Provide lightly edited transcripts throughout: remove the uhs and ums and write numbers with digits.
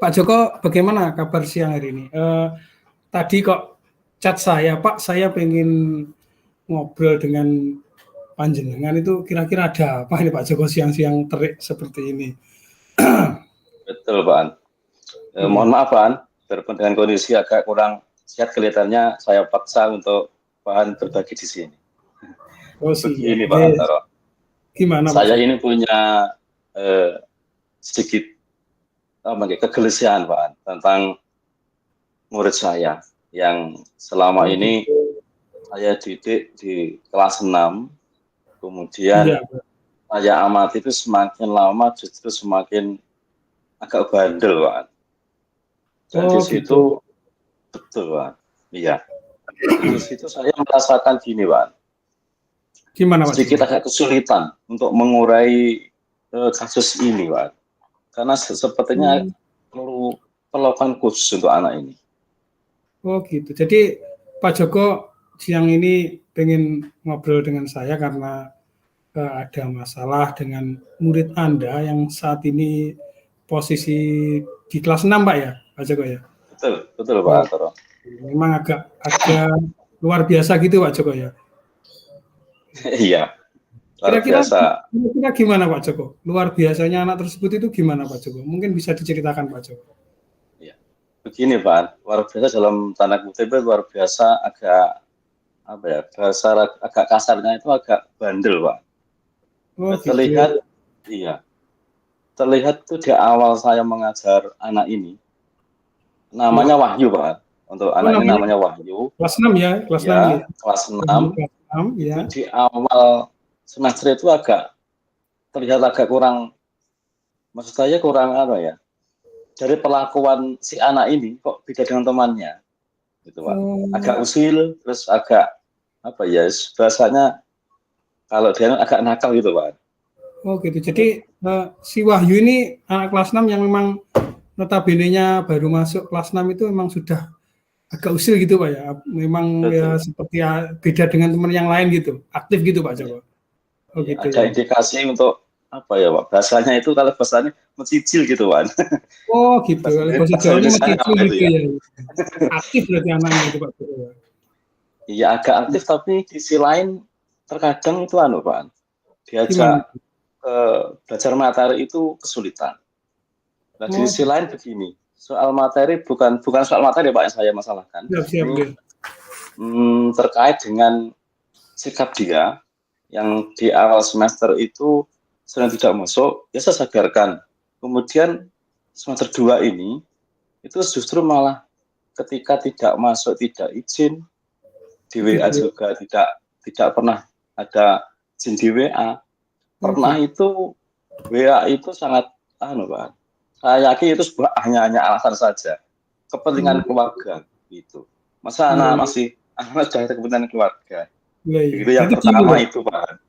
Pak Joko, bagaimana kabar siang hari ini? Tadi kok chat saya, Pak, saya pengen ngobrol dengan panjenengan itu kira-kira ada apa ini Pak Joko siang-siang terik seperti ini? Betul, Pak An. Mohon maaf, Pak An, dengan kondisi agak kurang sehat kelihatannya, saya paksa untuk Pak An berbagi di sini. Begini, Pak Antaro. Gimana, saya ini punya sedikit kegelisahan, Pak An, tentang murid saya yang selama ini saya didik di kelas 6, kemudian saya amati itu semakin lama justru semakin agak bandel, Pak. Dan di situ betul, Pak. Iya. Di situ saya merasakan gini, Pak. Gimana, Pak? Sedikit agak kesulitan untuk mengurai kasus ini, Pak. Karena sepertinya perlu perlakuan khusus untuk anak ini. Oh gitu. Jadi Pak Joko siang ini pengen ngobrol dengan saya karena ada masalah dengan murid Anda yang saat ini posisi di kelas 6, Pak ya, Pak Joko ya? Betul Pak Antoro. Memang agak luar biasa gitu Pak Joko ya? Iya, luar biasa. Kira-kira gimana Pak Joko? Luar biasanya anak tersebut itu gimana Pak Joko? Mungkin bisa diceritakan Pak Joko. Iya, begini Pak, luar biasa dalam tanda kutip luar biasa agak apa ya, bahasa agak kasarnya itu agak bandel Pak. Terlihat, iya, terlihat tuh di awal saya mengajar anak ini, namanya Wahyu Pak. Untuk anak ini namanya Wahyu. Kelas 6 ya, kelas 6 ya. Kelas 6 ya. Itu di awal semester itu terlihat agak kurang, maksud saya kurang apa ya, dari perlakuan si anak ini kok beda dengan temannya gitu Pak. Agak usil, terus agak apa ya, bahasanya kalau dia agak nakal gitu Pak. Oh gitu, jadi si Wahyu ini anak kelas 6 yang memang notabene-nya baru masuk kelas 6 itu memang sudah agak usil gitu Pak ya, memang ya seperti beda dengan teman yang lain gitu, aktif gitu Pak Joko. Oh ya, gitu. Ada indikasi untuk apa ya Pak, bahasanya itu kalau bahasanya mencicil gitu Pak. Oh gitu, bahasa Jawanya mencicil gitu ya. Aktif berarti anaknya itu Pak Joko. Iya agak aktif tapi di sisi lain terkadang itu Pak, diajak belajar materi itu kesulitan. Nah di sisi lain begini, soal materi bukan soal materi Pak yang saya masalahkan. Ini terkait dengan sikap dia yang di awal semester itu sedang tidak masuk, ya saya sadarkan. Kemudian semester 2 ini itu justru malah ketika tidak masuk, tidak izin di WA juga tidak pernah ada izin di WA. Pernah itu WA itu sangat Pak. Saya yakin itu hanya alasan saja, kepentingan keluarga gitu. Masa anak sudah ada kepentingan keluarga. Itu yang pertama itu Pak.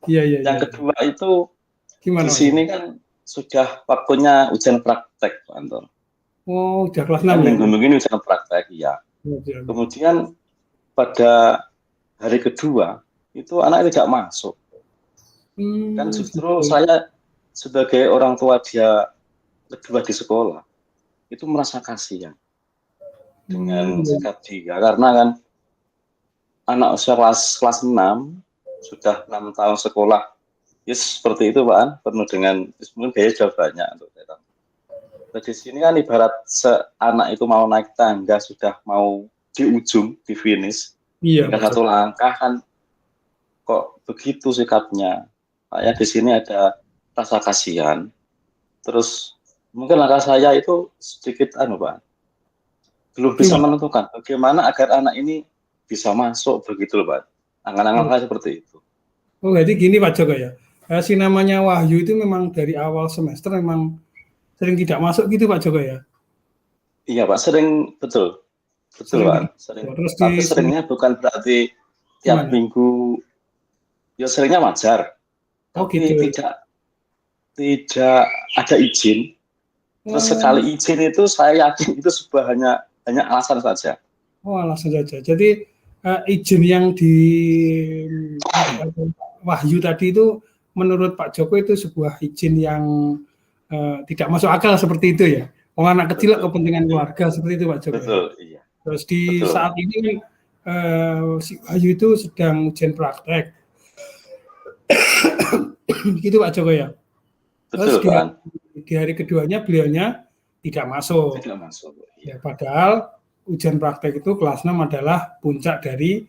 Yang kedua itu di sini kan sudah waktunya ujian praktek Pak Anton. Oh, udah kelas 6 minggu ini ujian praktek ya. Kemudian pada hari kedua itu anak tidak masuk. Kan justru saya sebagai orang tua dia kedua di sekolah itu merasa kasihan dengan sikap dia, karena kan anak usia kelas 6 sudah 6 tahun sekolah, ya seperti itu Pak, penuh dengan mungkin biaya sudah banyak untuk datang. Nah, di sini kan ibarat anak itu mau naik tangga sudah mau di ujung, di finish, tinggal satu langkah kan kok begitu sikapnya. Saya di sini ada rasa kasihan. Terus mungkin langkah saya itu sedikit Pak, belum bisa menentukan bagaimana agar anak ini bisa masuk begitu loh Pak. Angan-angan seperti itu. Oh jadi gini Pak Joko ya, si namanya Wahyu itu memang dari awal semester memang sering tidak masuk gitu Pak Joko ya? Iya Pak, betul Pak. Tapi seringnya bukan berarti tiap minggu, ya seringnya wajar. Tapi tidak ada izin. Terus sekali izin itu saya yakin itu hanya alasan saja. Oh alasan saja. Jadi izin yang di Wahyu tadi itu menurut Pak Joko itu sebuah izin yang tidak masuk akal seperti itu ya? Oh, anak kecil Betul. kepentingan keluarga seperti itu Pak Joko. Betul, Ya? iya. Terus di Betul. saat ini si Wahyu itu sedang ujian praktek. Gitu Pak Joko ya. Terus Betul, Pak. di hari keduanya beliaunya tidak masuk. Tidak masuk. Ya, padahal ujian praktek itu kelas 6 adalah puncak dari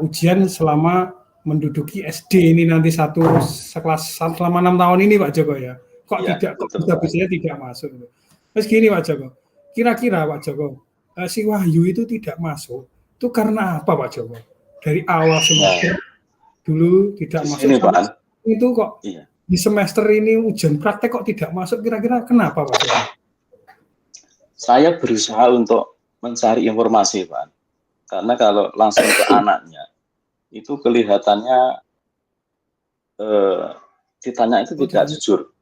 ujian selama menduduki SD ini nanti satu sekelas selama 6 tahun ini Pak Joko ya. Kok Iya, tidak kok betul, bisa tidak masuk. Terus gini Pak Joko. Kira-kira Pak Joko, si Wahyu itu tidak masuk itu karena apa Pak Joko? Dari awal semester dulu tidak masuk ini, Pak. Itu kok iya. Di semester ini ujian praktek kok tidak masuk, kira-kira kenapa Pak Joko? Saya berusaha untuk mencari informasi, Pak. Karena kalau langsung ke anaknya, itu kelihatannya ditanya itu tidak jujur.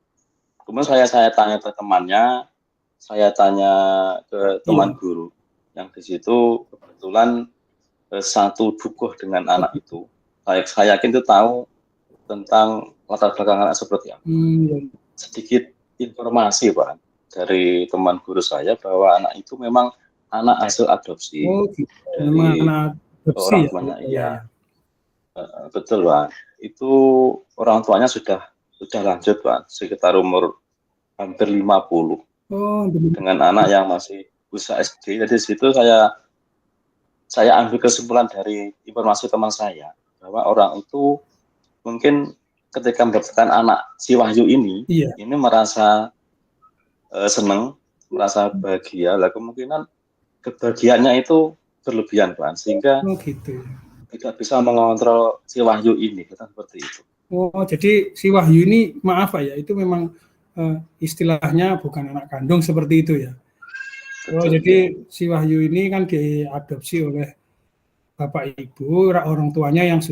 Kemudian saya tanya ke temannya, saya tanya ke teman guru, yang di situ kebetulan satu dukuh dengan anak itu. Saya yakin itu tahu tentang latar belakang anak seperti apa. Sedikit informasi, Pak, dari teman guru saya bahwa anak itu memang anak hasil adopsi dari orang tuanya. Iya, betul, Pak. Itu orang tuanya sudah lanjut, Pak, sekitar umur hampir 50. Dengan anak yang masih usia SD. Jadi di situ saya ambil kesimpulan dari informasi teman saya bahwa orang itu mungkin ketika mendapatkan anak si Wahyu ini merasa senang, merasa bahagia, lah kemungkinan kebahagiaannya itu berlebihan, Pak, sehingga tidak bisa mengontrol si Wahyu ini, seperti itu. Oh, jadi si Wahyu ini, maaf Pak ya, itu memang istilahnya bukan anak kandung seperti itu ya. Oh, jadi si Wahyu ini kan diadopsi oleh bapak ibu, orang tuanya yang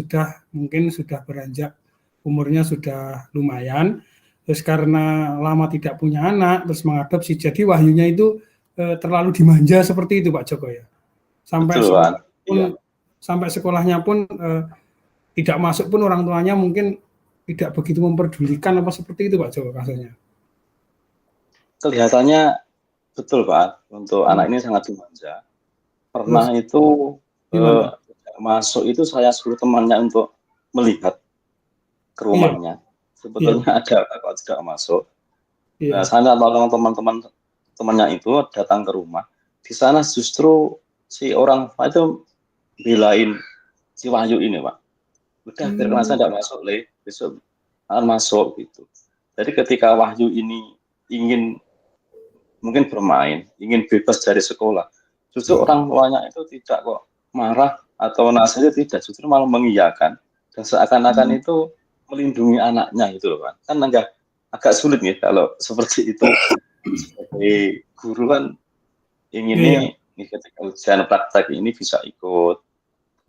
mungkin sudah beranjak, umurnya sudah lumayan, terus karena lama tidak punya anak, terus mengadopsi, jadi Wahyunya itu terlalu dimanja seperti itu Pak Joko ya. Sampai sekolahnya pun tidak masuk pun orang tuanya mungkin tidak begitu memperdulikan apa seperti itu Pak Joko kasusnya. Kelihatannya betul, Pak, untuk anak ini sangat dimanja. Pernah itu masuk itu saya suruh temannya untuk melihat ke rumahnya. Sebetulnya ada kalau tidak masuk. Nah, saya tolong temannya itu datang ke rumah. Di sana justru si orang tua itu belain si Wahyu ini, Pak. Udah, karena saya tidak masuk, besok akan masuk gitu. Jadi ketika Wahyu ini ingin mungkin bermain, ingin bebas dari sekolah, justru orang tuanya itu tidak kok marah atau nasihat, tidak, justru malah mengiyakan dan seakan-akan itu melindungi anaknya gitu loh, Pak. Kan agak sulit nih kalau seperti itu. Sebagai guru kan inginnya ketika ujian praktek ini bisa ikut.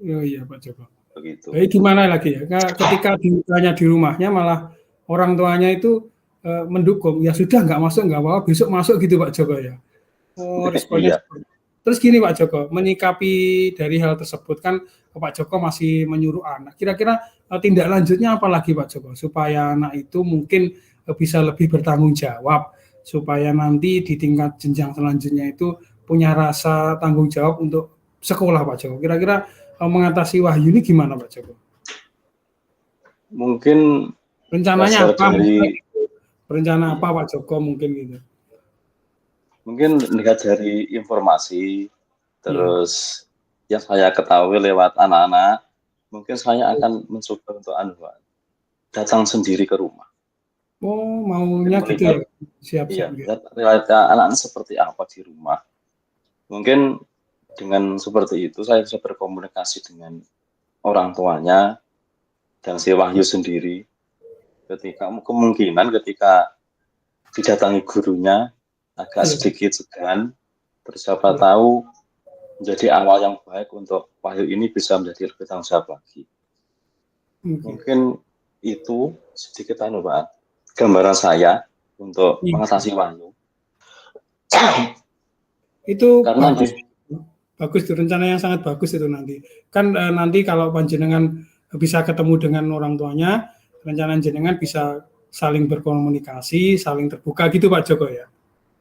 Iya Pak Joko. Begitu. Jadi gimana lagi ya? Ketika ditanya di rumahnya malah orang tuanya itu mendukung, ya sudah nggak masuk nggak apa-apa, besok masuk gitu Pak Joko ya. Oh, responnya. Terus gini Pak Joko, menyikapi dari hal tersebut kan Pak Joko masih menyuruh anak. Kira-kira tindak lanjutnya apa lagi Pak Joko supaya anak itu mungkin bisa lebih bertanggung jawab, supaya nanti di tingkat jenjang selanjutnya itu punya rasa tanggung jawab untuk sekolah Pak Joko. Kira-kira mengatasi Wahyu ini gimana Pak Joko? Mungkin rencananya apa? Rencana apa Pak Joko mungkin gitu? Mungkin lihat dari informasi, terus yang saya ketahui lewat anak-anak, mungkin saya akan mencoba untuk datang sendiri ke rumah. Oh, maunya gitu ya? Siap-siap. Lihat anak-anak seperti apa di rumah. Mungkin dengan seperti itu saya bisa berkomunikasi dengan orang tuanya dan si Wahyu sendiri. Kemungkinan ketika didatangi gurunya agak sedikit segan, terus siapa tahu menjadi awal yang baik untuk Wahyu ini bisa menjadi lebih tanggung jawab lagi. Mungkin itu sedikit Pak, gambaran saya untuk mengatasi Wahyu. Itu karena bagus itu, rencana yang sangat bagus itu nanti. Kan nanti kalau panjenengan bisa ketemu dengan orang tuanya, rencana jenengan bisa saling berkomunikasi, saling terbuka gitu Pak Joko ya.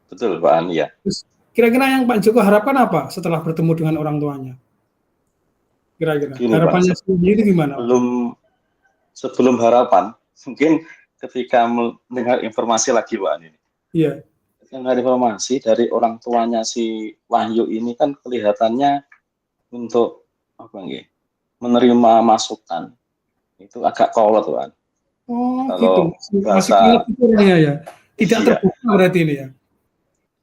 Betul Pak An, ya. Terus kira-kira yang Pak Joko harapkan apa setelah bertemu dengan orang tuanya? Kira-kira Gini, harapannya Pak, sendiri gimana? sebelum harapan, mungkin ketika mendengar informasi lagi Pak An ini. Iya. Dengar informasi dari orang tuanya si Wahyu ini kan kelihatannya untuk apa nggih? Menerima masukan itu agak kolot Pak An. Oh gitu, Kalau masih kolot bahasa itu orangnya ya? Tidak iya, terbuka berarti ini ya?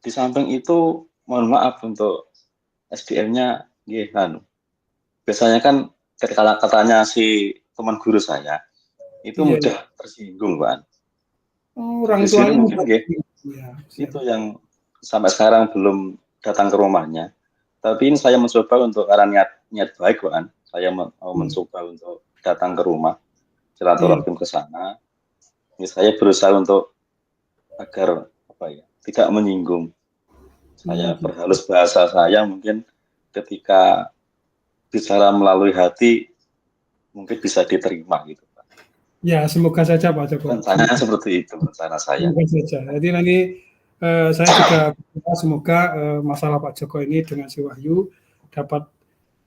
di samping itu mohon maaf untuk SDM-nya nggih biasanya kan ketika katanya si teman guru saya itu Iya, iya. mudah tersinggung Pak. Oh, Di orang sini tuanya mungkin nggih ya, itu yang sampai sekarang belum datang ke rumahnya. Tapi ini saya mencoba untuk karena niat baik Pak. Saya mau mencoba untuk datang ke rumah, silaturahim ke sana. Ini saya berusaha untuk agar apa ya, tidak menyinggung. Saya perhalus bahasa saya mungkin ketika bicara melalui hati mungkin bisa diterima gitu Pak. Ya, semoga saja Pak Joko. Rencananya seperti itu rencana saya. Semoga saja. Jadi nanti saya juga berdoa semoga masalah Pak Joko ini dengan si Wahyu dapat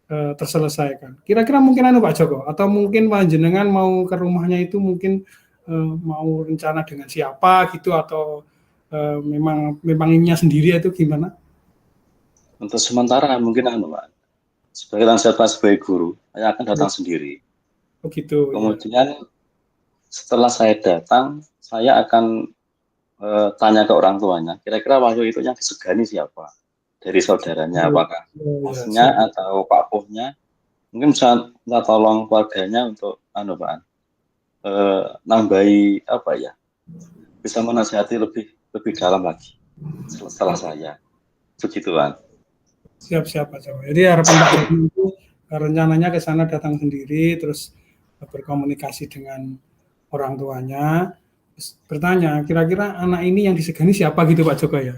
terselesaikan. Kira-kira mungkin Pak Joko atau mungkin panjenengan mau ke rumahnya itu mungkin mau rencana dengan siapa gitu atau memang ininya sendiri itu gimana? Untuk sementara mungkin Pak. Sebagai sebagai guru, saya akan datang sendiri. Oh gitu. Kemudian setelah saya datang, saya akan tanya ke orang tuanya, kira-kira Wahyu itu yang disegani siapa? Dari saudaranya, apakah bosnya atau Pak Puhnya? Mungkin bisa minta tolong keluarganya untuk Pak, nambahi apa ya? Bisa menasihati lebih dalam lagi setelah saya. Begitu Pak. Siap-siap Pak Joko. Jadi harapan Pak Joko itu rencananya ke sana datang sendiri, terus berkomunikasi dengan orang tuanya, terus bertanya, kira-kira anak ini yang disegani siapa gitu Pak Joko ya?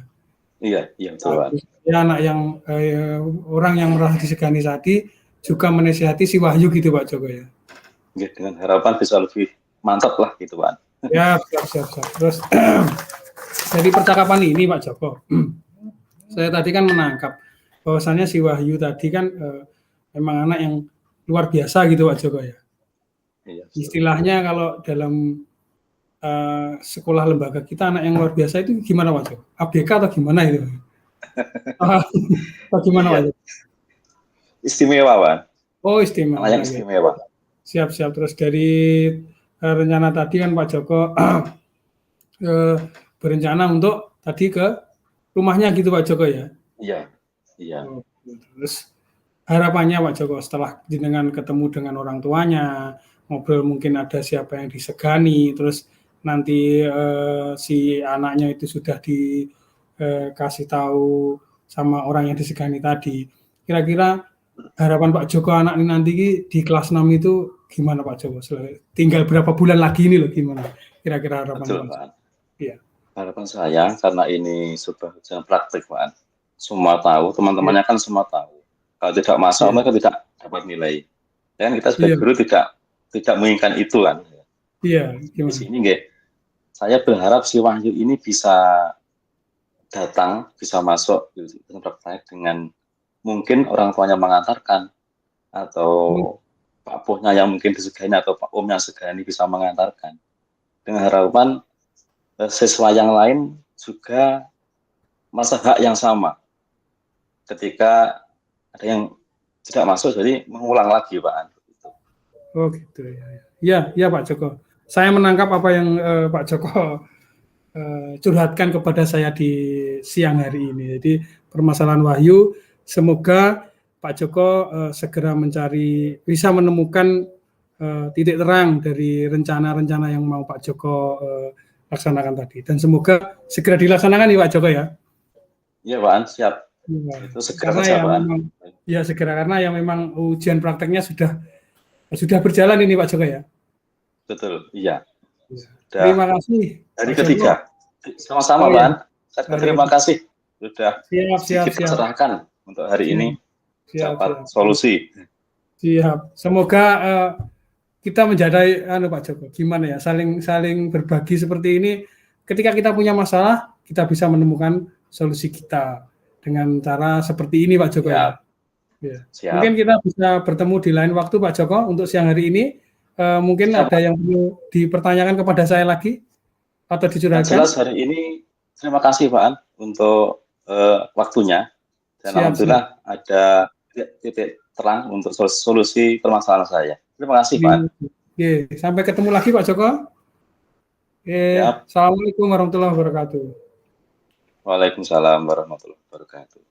Iya betul Pak. Ya anak yang orang yang merasa disegani tadi juga menasihati si Wahyu gitu Pak Joko ya? Ya, dengan harapan bisa lebih mantap lah gitu Pak. Ya, siap. Terus dari percakapan ini Pak Joko, saya tadi kan menangkap bahwasannya si Wahyu tadi kan memang anak yang luar biasa gitu Pak Joko ya. Iya, istilahnya kalau dalam sekolah lembaga kita anak yang luar biasa itu gimana Pak Joko? ABK atau gimana itu? Atau gimana Pak Joko? Istimewa Pak. Oh istimewa. Anak yang istimewa. Siap. Terus dari rencana tadi kan Pak Joko berencana untuk tadi ke rumahnya gitu Pak Joko ya? Iya. Oh, terus harapannya Pak Joko setelah dengan ketemu dengan orang tuanya, ngobrol mungkin ada siapa yang disegani, terus nanti si anaknya itu sudah dikasih tahu sama orang yang disegani tadi. Kira-kira harapan Pak Joko anak ini nanti di kelas 6 itu gimana Pak Joko? Tinggal berapa bulan lagi ini loh gimana? Kira-kira harapan Pak? Iya. Harapan saya karena ini sudah ujian praktik Pak. Semua tahu, teman-temannya kan semua tahu. Kalau tidak masuk mereka tidak dapat nilai. Dan kita sebagai guru tidak menginginkan itu kan. Iya. Di sini saya berharap si Wahyu ini bisa datang, bisa masuk praktek dengan mungkin orang tuanya mengantarkan atau Pak Puhnya yang mungkin disegani atau Pak Omnya segani bisa mengantarkan. Dengan harapan siswa yang lain juga masa hak yang sama. Ketika ada yang tidak masuk, jadi mengulang lagi Pak. Oh gitu ya. Ya Pak Joko. Saya menangkap apa yang Pak Joko curhatkan kepada saya di siang hari ini. Jadi permasalahan Wahyu, semoga Pak Joko segera bisa menemukan titik terang dari rencana-rencana yang mau Pak Joko laksanakan tadi. Dan semoga segera dilaksanakan nih Pak Joko ya. Iya Pak, siap. Itu segera saja Pak. Ya segera karena yang memang ujian prakteknya sudah berjalan ini Pak Joko ya. Betul, iya. Terima kasih. Hari ketiga. Sama-sama Pak. Terima kasih sudah siap. Serahkan untuk hari ini dapat solusi. Siap. Semoga kita menjadi Pak Joko. Gimana ya? Saling berbagi seperti ini. Ketika kita punya masalah, kita bisa menemukan solusi kita dengan cara seperti ini Pak Joko ya. Ya. Siap. Mungkin kita bisa bertemu di lain waktu Pak Joko untuk siang hari ini. Mungkin Siap. ada yang perlu dipertanyakan kepada saya lagi atau dicurahkan? Jelas hari ini terima kasih Pak An untuk waktunya dan alhamdulillah ada titik terang untuk solusi permasalahan saya. Terima kasih Pak An. Sampai ketemu lagi Pak Joko. Assalamualaikum warahmatullahi wabarakatuh. Waalaikumsalam warahmatullahi wabarakatuh.